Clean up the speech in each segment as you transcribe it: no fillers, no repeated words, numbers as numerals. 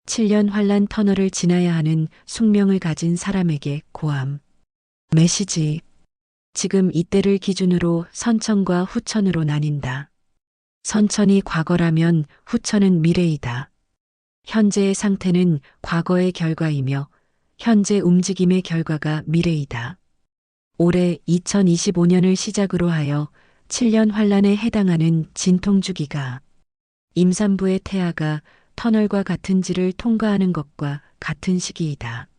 7년 환란 터널을 지나야 하는 숙명을 가진 사람에게 고함. 메시지. 지금 이때를 기준으로 선천과 후천으로 나뉜다. 선천이 과거라면 후천은 미래이다. 현재의 상태는 과거의 결과이며 현재 움직임의 결과가 미래이다. 올해 2025년을 시작으로 하여 7년 환란에 해당하는 진통주기가 임산부의 태아가 터널과 같은 질을 통과하는 것과 같은 시기이다.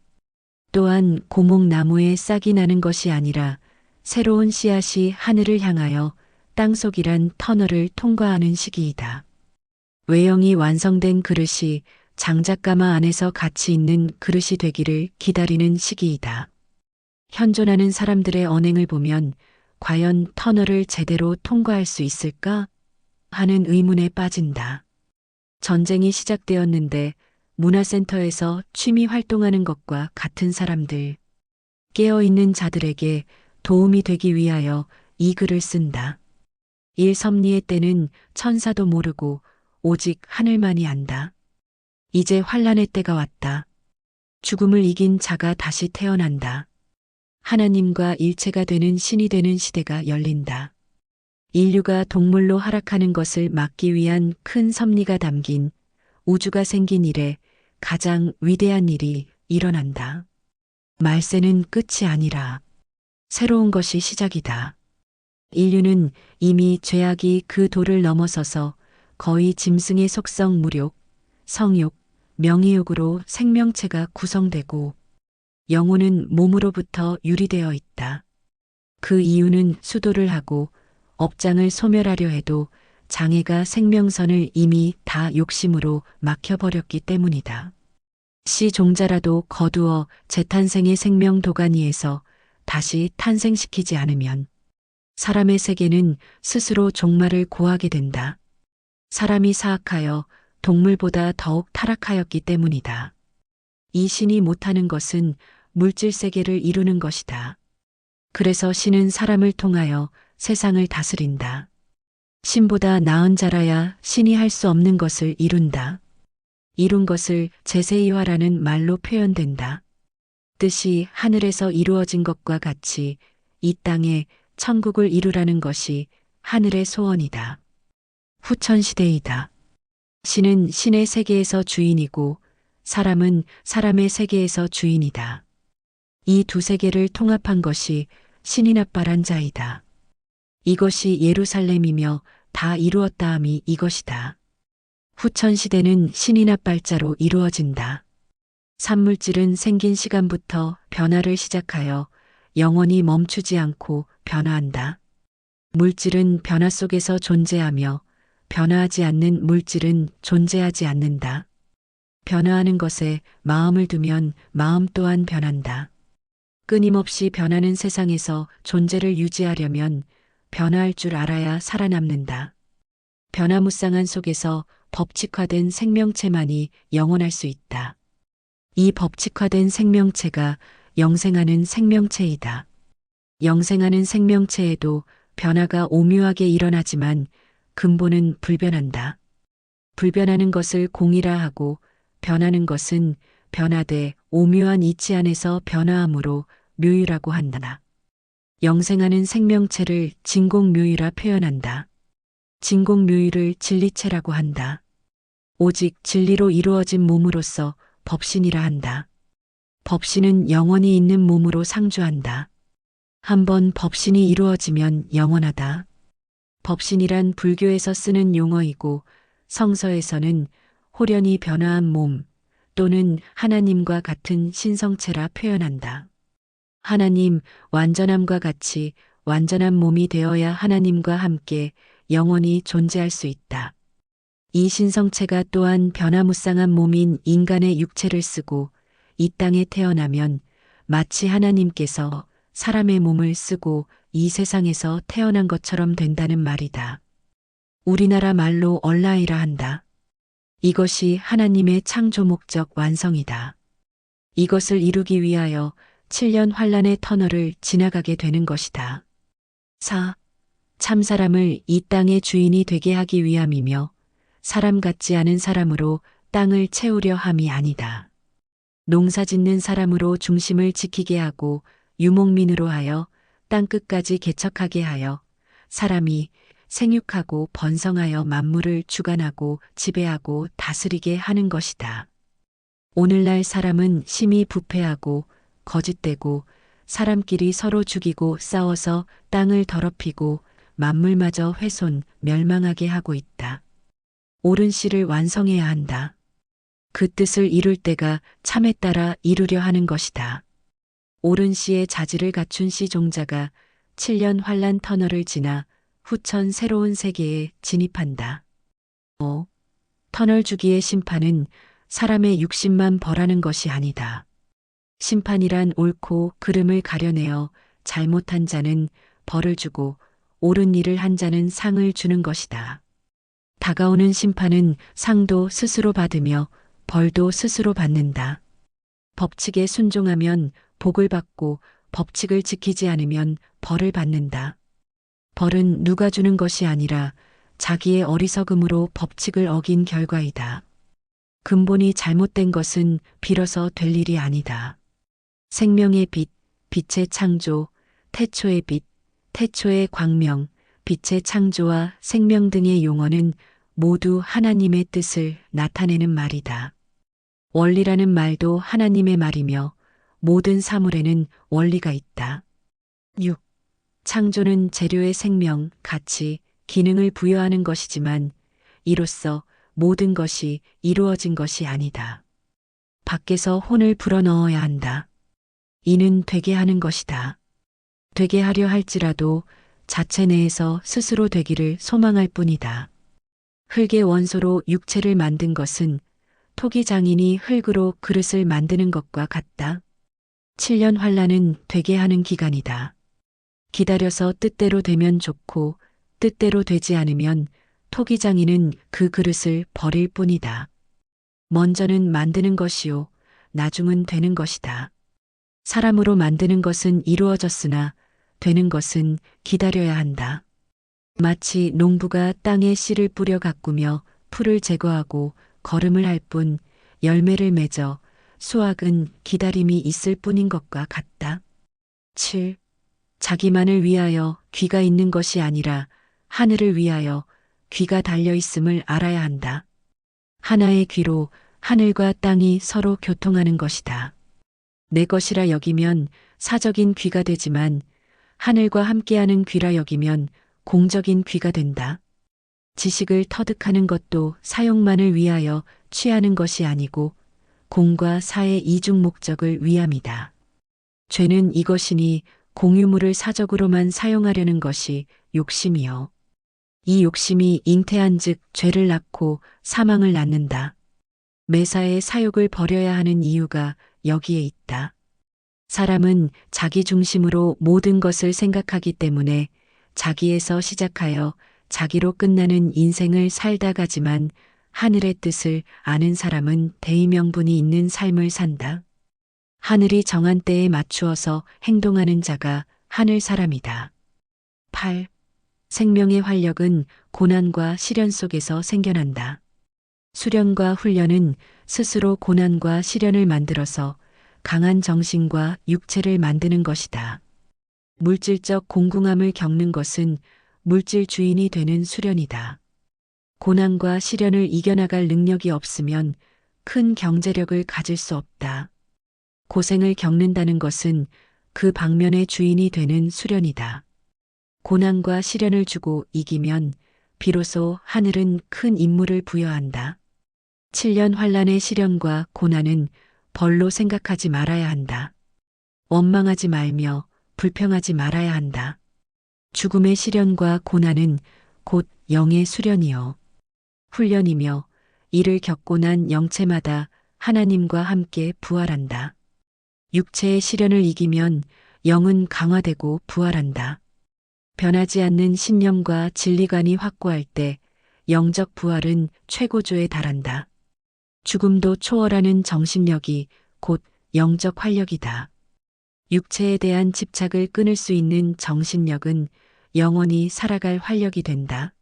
또한 고목나무에 싹이 나는 것이 아니라 새로운 씨앗이 하늘을 향하여 땅속이란 터널을 통과하는 시기이다. 외형이 완성된 그릇이 장작가마 안에서 가치 있는 그릇이 되기를 기다리는 시기이다. 현존하는 사람들의 언행을 보면 과연 터널을 제대로 통과할 수 있을까 하는 의문에 빠진다. 전쟁이 시작되었는데 문화센터에서 취미 활동하는 것과 같은 사람들, 깨어있는 자들에게 도움이 되기 위하여 이 글을 쓴다. 일 섭리의 때는 천사도 모르고 오직 하늘만이 안다. 이제 환란의 때가 왔다. 죽음을 이긴 자가 다시 태어난다. 하나님과 일체가 되는 신이 되는 시대가 열린다. 인류가 동물로 하락하는 것을 막기 위한 큰 섭리가 담긴 우주가 생긴 이래 가장 위대한 일이 일어난다. 말세는 끝이 아니라 새로운 것이 시작이다. 인류는 이미 죄악이 그 도를 넘어서서 거의 짐승의 속성 무욕, 성욕, 명의욕으로 생명체가 구성되고 영혼은 몸으로부터 유리되어 있다. 그 이유는 수도를 하고 업장을 소멸하려 해도 장애가 생명선을 이미 다 욕심으로 막혀버렸기 때문이다. 씨 종자라도 거두어 재탄생의 생명 도가니에서 다시 탄생시키지 않으면 사람의 세계는 스스로 종말을 고하게 된다. 사람이 사악하여 동물보다 더욱 타락하였기 때문이다. 이 신이 못하는 것은 물질 세계를 이루는 것이다. 그래서 신은 사람을 통하여 세상을 다스린다. 신보다 나은 자라야 신이 할 수 없는 것을 이룬다. 이룬 것을 제세이화라는 말로 표현된다. 뜻이 하늘에서 이루어진 것과 같이 이 땅에 천국을 이루라는 것이 하늘의 소원이다. 후천시대이다. 신은 신의 세계에서 주인이고 사람은 사람의 세계에서 주인이다. 이 두 세계를 통합한 것이 신이 납발한 자이다. 이것이 예루살렘이며 다 이루었다 함이 이것이다. 후천시대는 신이 납발자로 이루어진다. 산물질은 생긴 시간부터 변화를 시작하여 영원히 멈추지 않고 변화한다. 물질은 변화 속에서 존재하며 변화하지 않는 물질은 존재하지 않는다. 변화하는 것에 마음을 두면 마음 또한 변한다. 끊임없이 변하는 세상에서 존재를 유지하려면 변화할 줄 알아야 살아남는다. 변화무쌍한 속에서 법칙화된 생명체만이 영원할 수 있다. 이 법칙화된 생명체가 영생하는 생명체이다. 영생하는 생명체에도 변화가 오묘하게 일어나지만 근본은 불변한다. 불변하는 것을 공이라 하고 변하는 것은 변화돼 오묘한 이치 안에서 변화함으로 묘유라고 한다. 영생하는 생명체를 진공묘유라 표현한다. 진공묘유를 진리체라고 한다. 오직 진리로 이루어진 몸으로서 법신이라 한다. 법신은 영원히 있는 몸으로 상주한다. 한번 법신이 이루어지면 영원하다. 법신이란 불교에서 쓰는 용어이고 성서에서는 호련히 변화한 몸 또는 하나님과 같은 신성체라 표현한다. 하나님 완전함과 같이 완전한 몸이 되어야 하나님과 함께 영원히 존재할 수 있다. 이 신성체가 또한 변화무쌍한 몸인 인간의 육체를 쓰고 이 땅에 태어나면 마치 하나님께서 사람의 몸을 쓰고 이 세상에서 태어난 것처럼 된다는 말이다. 우리나라 말로 얼라이라 한다. 이것이 하나님의 창조 목적 완성이다. 이것을 이루기 위하여 7년 환란의 터널을 지나가게 되는 것이다. 4. 참사람을 이 땅의 주인이 되게 하기 위함이며 사람 같지 않은 사람으로 땅을 채우려 함이 아니다. 농사 짓는 사람으로 중심을 지키게 하고 유목민으로 하여 땅 끝까지 개척하게 하여 사람이 생육하고 번성하여 만물을 주관하고 지배하고 다스리게 하는 것이다. 오늘날 사람은 심히 부패하고 거짓되고 사람끼리 서로 죽이고 싸워서 땅을 더럽히고 만물마저 훼손, 멸망하게 하고 있다. 옳은 씨를 완성해야 한다. 그 뜻을 이룰 때가 참에 따라 이루려 하는 것이다. 옳은 씨의 자질을 갖춘 씨 종자가 7년 환란 터널을 지나 후천 새로운 세계에 진입한다. 5. 터널 주기의 심판은 사람의 육신만 벌하는 것이 아니다. 심판이란 옳고 그름을 가려내어 잘못한 자는 벌을 주고 옳은 일을 한 자는 상을 주는 것이다. 다가오는 심판은 상도 스스로 받으며 벌도 스스로 받는다. 법칙에 순종하면 복을 받고 법칙을 지키지 않으면 벌을 받는다. 벌은 누가 주는 것이 아니라 자기의 어리석음으로 법칙을 어긴 결과이다. 근본이 잘못된 것은 빌어서 될 일이 아니다. 생명의 빛, 빛의 창조, 태초의 빛, 태초의 광명, 빛의 창조와 생명 등의 용어는 모두 하나님의 뜻을 나타내는 말이다. 원리라는 말도 하나님의 말이며 모든 사물에는 원리가 있다. 6. 창조는 재료의 생명, 가치, 기능을 부여하는 것이지만 이로써 모든 것이 이루어진 것이 아니다. 밖에서 혼을 불어넣어야 한다. 이는 되게 하는 것이다. 되게 하려 할지라도 자체 내에서 스스로 되기를 소망할 뿐이다. 흙의 원소로 육체를 만든 것은 토기 장인이 흙으로 그릇을 만드는 것과 같다. 7년 환란은 되게 하는 기간이다. 기다려서 뜻대로 되면 좋고 뜻대로 되지 않으면 토기 장인은 그 그릇을 버릴 뿐이다. 먼저는 만드는 것이요 나중은 되는 것이다. 사람으로 만드는 것은 이루어졌으나 되는 것은 기다려야 한다. 마치 농부가 땅에 씨를 뿌려 가꾸며 풀을 제거하고 거름을 할 뿐 열매를 맺어 수확은 기다림이 있을 뿐인 것과 같다. 7. 자기만을 위하여 귀가 있는 것이 아니라 하늘을 위하여 귀가 달려 있음을 알아야 한다. 하나의 귀로 하늘과 땅이 서로 교통하는 것이다. 내 것이라 여기면 사적인 귀가 되지만 하늘과 함께하는 귀라 여기면 공적인 귀가 된다. 지식을 터득하는 것도 사용만을 위하여 취하는 것이 아니고 공과 사의 이중 목적을 위함이다. 죄는 이것이니 공유물을 사적으로만 사용하려는 것이 욕심이요. 이 욕심이 잉태한즉 죄를 낳고 사망을 낳는다. 매사에 사욕을 버려야 하는 이유가 여기에 있다. 사람은 자기 중심으로 모든 것을 생각하기 때문에 자기에서 시작하여 자기로 끝나는 인생을 살다 가지만 하늘의 뜻을 아는 사람은 대의명분이 있는 삶을 산다. 하늘이 정한 때에 맞추어서 행동하는 자가 하늘 사람이다. 8. 생명의 활력은 고난과 시련 속에서 생겨난다. 수련과 훈련은 스스로 고난과 시련을 만들어서 강한 정신과 육체를 만드는 것이다. 물질적 공궁함을 겪는 것은 물질 주인이 되는 수련이다. 고난과 시련을 이겨나갈 능력이 없으면 큰 경제력을 가질 수 없다. 고생을 겪는다는 것은 그 방면의 주인이 되는 수련이다. 고난과 시련을 주고 이기면 비로소 하늘은 큰 임무를 부여한다. 7년 환란의 시련과 고난은 벌로 생각하지 말아야 한다. 원망하지 말며 불평하지 말아야 한다. 죽음의 시련과 고난은 곧 영의 수련이요. 훈련이며 이를 겪고 난 영체마다 하나님과 함께 부활한다. 육체의 시련을 이기면 영은 강화되고 부활한다. 변하지 않는 신념과 진리관이 확고할 때 영적 부활은 최고조에 달한다. 죽음도 초월하는 정신력이 곧 영적 활력이다. 육체에 대한 집착을 끊을 수 있는 정신력은 영원히 살아갈 활력이 된다.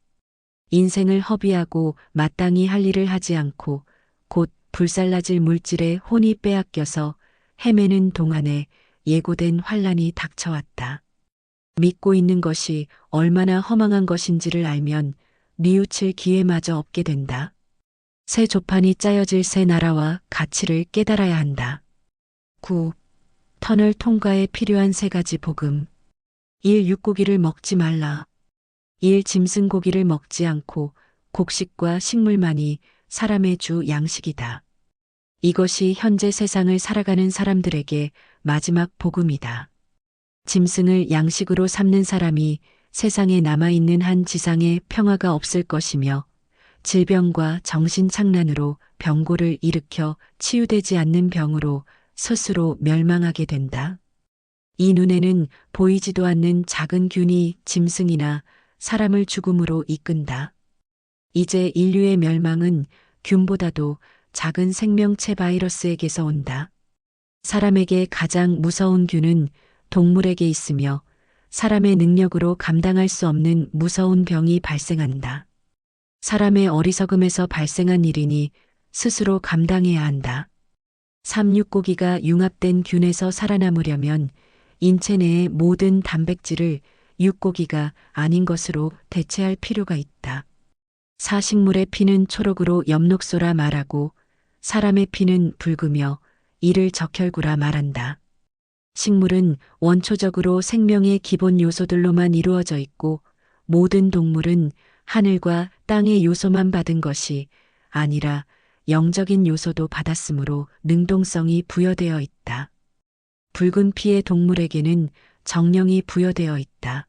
인생을 허비하고 마땅히 할 일을 하지 않고 곧 불살라질 물질에 혼이 빼앗겨서 헤매는 동안에 예고된 환란이 닥쳐왔다. 믿고 있는 것이 얼마나 허망한 것인지를 알면 뉘우칠 기회마저 없게 된다. 새 조판이 짜여질 새 나라와 가치를 깨달아야 한다. 9. 터널 통과에 필요한 세 가지 복음. 1. 육고기를 먹지 말라. 1. 짐승 고기를 먹지 않고 곡식과 식물만이 사람의 주 양식이다. 이것이 현재 세상을 살아가는 사람들에게 마지막 복음이다. 짐승을 양식으로 삼는 사람이 세상에 남아있는 한 지상에 평화가 없을 것이며 질병과 정신착란으로 병고를 일으켜 치유되지 않는 병으로 스스로 멸망하게 된다. 이 눈에는 보이지도 않는 작은 균이 짐승이나 사람을 죽음으로 이끈다. 이제 인류의 멸망은 균보다도 작은 생명체 바이러스에게서 온다. 사람에게 가장 무서운 균은 동물에게 있으며 사람의 능력으로 감당할 수 없는 무서운 병이 발생한다. 사람의 어리석음에서 발생한 일이니 스스로 감당해야 한다. 삼육고기가 융합된 균에서 살아남으려면 인체 내의 모든 단백질을 육고기가 아닌 것으로 대체할 필요가 있다. 사식물의 피는 초록으로 엽록소라 말하고 사람의 피는 붉으며 이를 적혈구라 말한다. 식물은 원초적으로 생명의 기본 요소들로만 이루어져 있고 모든 동물은 하늘과 땅의 요소만 받은 것이 아니라 영적인 요소도 받았으므로 능동성이 부여되어 있다. 붉은 피의 동물에게는 정령이 부여되어 있다.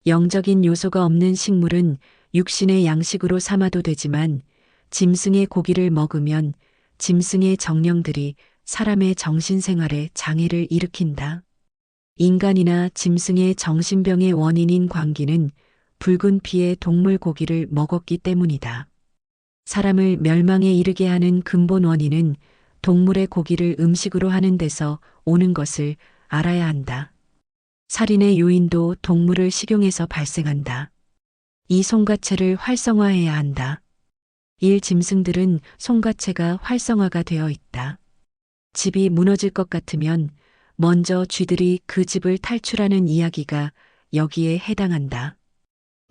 영적인 요소가 없는 식물은 육신의 양식으로 삼아도 되지만 짐승의 고기를 먹으면 짐승의 정령들이 사람의 정신생활에 장애를 일으킨다. 인간이나 짐승의 정신병의 원인인 광기는 붉은 피의 동물 고기를 먹었기 때문이다. 사람을 멸망에 이르게 하는 근본 원인은 동물의 고기를 음식으로 하는 데서 오는 것을 알아야 한다. 살인의 요인도 동물을 식용해서 발생한다. 이 송가체를 활성화해야 한다. 짐승들은 송가체가 활성화가 되어 있다. 집이 무너질 것 같으면 먼저 쥐들이 그 집을 탈출하는 이야기가 여기에 해당한다.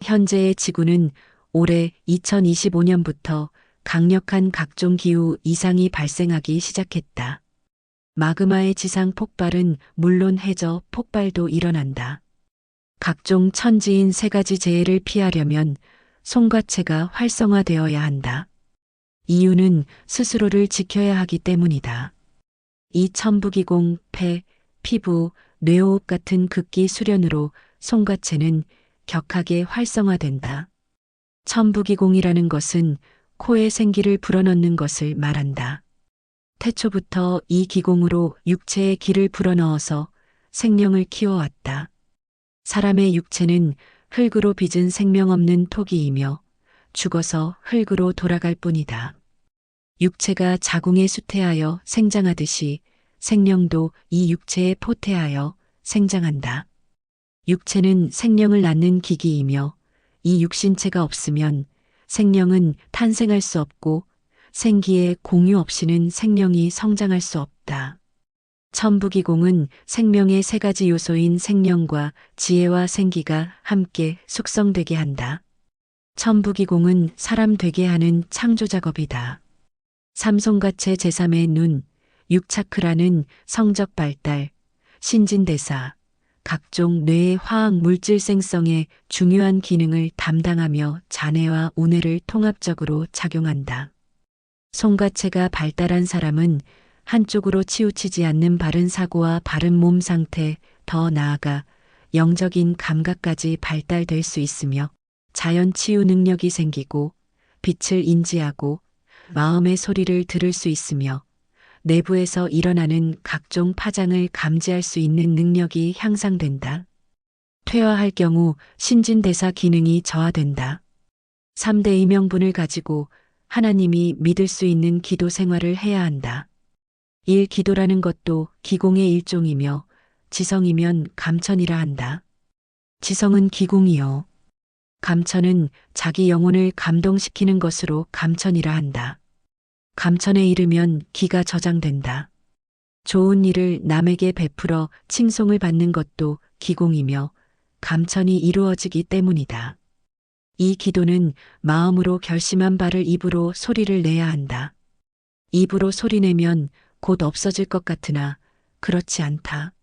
현재의 지구는 올해 2025년부터 강력한 각종 기후 이상이 발생하기 시작했다. 마그마의 지상 폭발은 물론 해저 폭발도 일어난다. 각종 천지인 세 가지 재해를 피하려면 송가체가 활성화되어야 한다. 이유는 스스로를 지켜야 하기 때문이다. 이 천부기공, 폐, 피부, 뇌호흡 같은 극기 수련으로 송가체는 격하게 활성화된다. 천부기공이라는 것은 코에 생기를 불어넣는 것을 말한다. 태초부터 이 기공으로 육체에 기를 불어넣어서 생명을 키워왔다. 사람의 육체는 흙으로 빚은 생명 없는 토기이며 죽어서 흙으로 돌아갈 뿐이다. 육체가 자궁에 수태하여 생장하듯이 생명도 이 육체에 포태하여 생장한다. 육체는 생명을 낳는 기기이며 이 육신체가 없으면 생명은 탄생할 수 없고 생기의 공유 없이는 생명이 성장할 수 없다. 천부기공은 생명의 세 가지 요소인 생명과 지혜와 생기가 함께 숙성되게 한다. 천부기공은 사람 되게 하는 창조 작업이다. 삼송가체 제3의 눈, 육차크라는 성적 발달, 신진대사, 각종 뇌의 화학 물질 생성에 중요한 기능을 담당하며 잔해와 우뇌를 통합적으로 작용한다. 송가체가 발달한 사람은 한쪽으로 치우치지 않는 바른 사고와 바른 몸 상태, 더 나아가 영적인 감각까지 발달될 수 있으며 자연 치유 능력이 생기고 빛을 인지하고 마음의 소리를 들을 수 있으며 내부에서 일어나는 각종 파장을 감지할 수 있는 능력이 향상된다. 퇴화할 경우 신진대사 기능이 저하된다. 3대 이명분을 가지고 하나님이 믿을 수 있는 기도 생활을 해야 한다. 1. 기도라는 것도 기공의 일종이며 지성이면 감천이라 한다. 지성은 기공이요. 감천은 자기 영혼을 감동시키는 것으로 감천이라 한다. 감천에 이르면 기가 저장된다. 좋은 일을 남에게 베풀어 칭송을 받는 것도 기공이며 감천이 이루어지기 때문이다. 이 기도는 마음으로 결심한 바를 입으로 소리를 내야 한다. 입으로 소리내면 곧 없어질 것 같으나 그렇지 않다.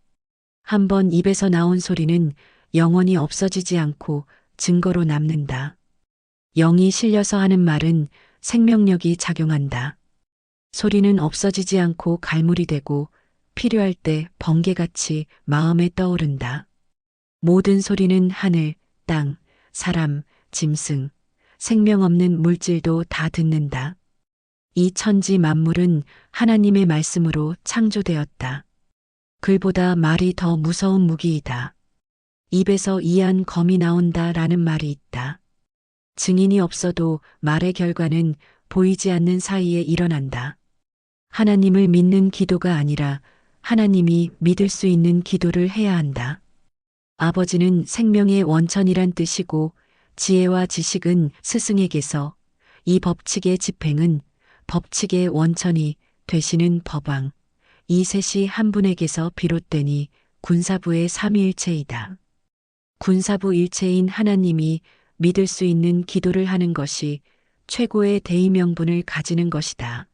한번 입에서 나온 소리는 영원히 없어지지 않고 증거로 남는다. 영이 실려서 하는 말은 생명력이 작용한다. 소리는 없어지지 않고 갈무리 되고 필요할 때 번개같이 마음에 떠오른다. 모든 소리는 하늘, 땅, 사람, 짐승, 생명 없는 물질도 다 듣는다. 이 천지 만물은 하나님의 말씀으로 창조되었다. 글보다 말이 더 무서운 무기이다. 입에서 이한 검이 나온다라는 말이 있다. 증인이 없어도 말의 결과는 보이지 않는 사이에 일어난다. 하나님을 믿는 기도가 아니라 하나님이 믿을 수 있는 기도를 해야 한다. 아버지는 생명의 원천이란 뜻이고 지혜와 지식은 스승에게서, 이 법칙의 집행은 법칙의 원천이 되시는 법왕, 이 셋이 한 분에게서 비롯되니 군사부의 삼위일체이다. 군사부 일체인 하나님이 믿을 수 있는 기도를 하는 것이 최고의 대의명분을 가지는 것이다.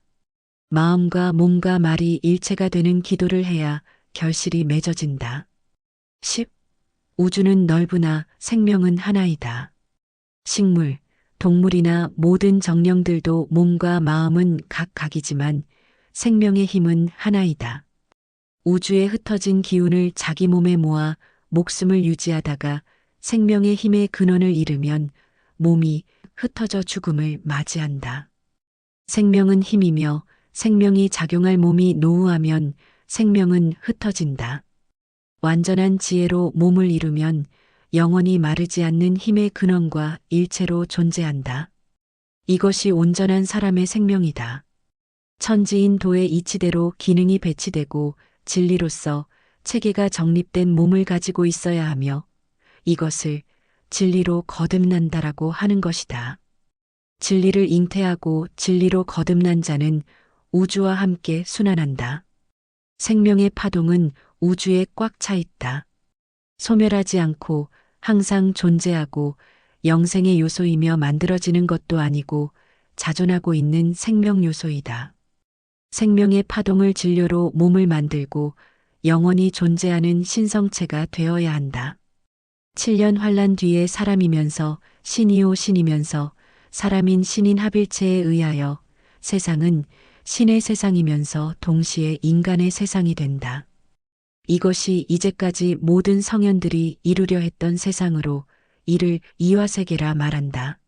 마음과 몸과 말이 일체가 되는 기도를 해야 결실이 맺어진다. 10. 우주는 넓으나 생명은 하나이다. 식물, 동물이나 모든 정령들도 몸과 마음은 각각이지만 생명의 힘은 하나이다. 우주에 흩어진 기운을 자기 몸에 모아 목숨을 유지하다가 생명의 힘의 근원을 잃으면 몸이 흩어져 죽음을 맞이한다. 생명은 힘이며 생명이 작용할 몸이 노후하면 생명은 흩어진다. 완전한 지혜로 몸을 이루면 영원히 마르지 않는 힘의 근원과 일체로 존재한다. 이것이 온전한 사람의 생명이다. 천지인 도의 이치대로 기능이 배치되고 진리로서 체계가 정립된 몸을 가지고 있어야 하며 이것을 진리로 거듭난다라고 하는 것이다. 진리를 잉태하고 진리로 거듭난 자는 우주와 함께 순환한다. 생명의 파동은 우주에 꽉 차 있다. 소멸하지 않고 항상 존재하고 영생의 요소이며 만들어지는 것도 아니고 자존하고 있는 생명 요소이다. 생명의 파동을 진료로 몸을 만들고 영원히 존재하는 신성체가 되어야 한다. 7년 환란 뒤에 사람이면서 신이요 신이면서 사람인 신인 합일체에 의하여 세상은 신의 세상이면서 동시에 인간의 세상이 된다. 이것이 이제까지 모든 성현들이 이루려 했던 세상으로 이를 이화세계라 말한다.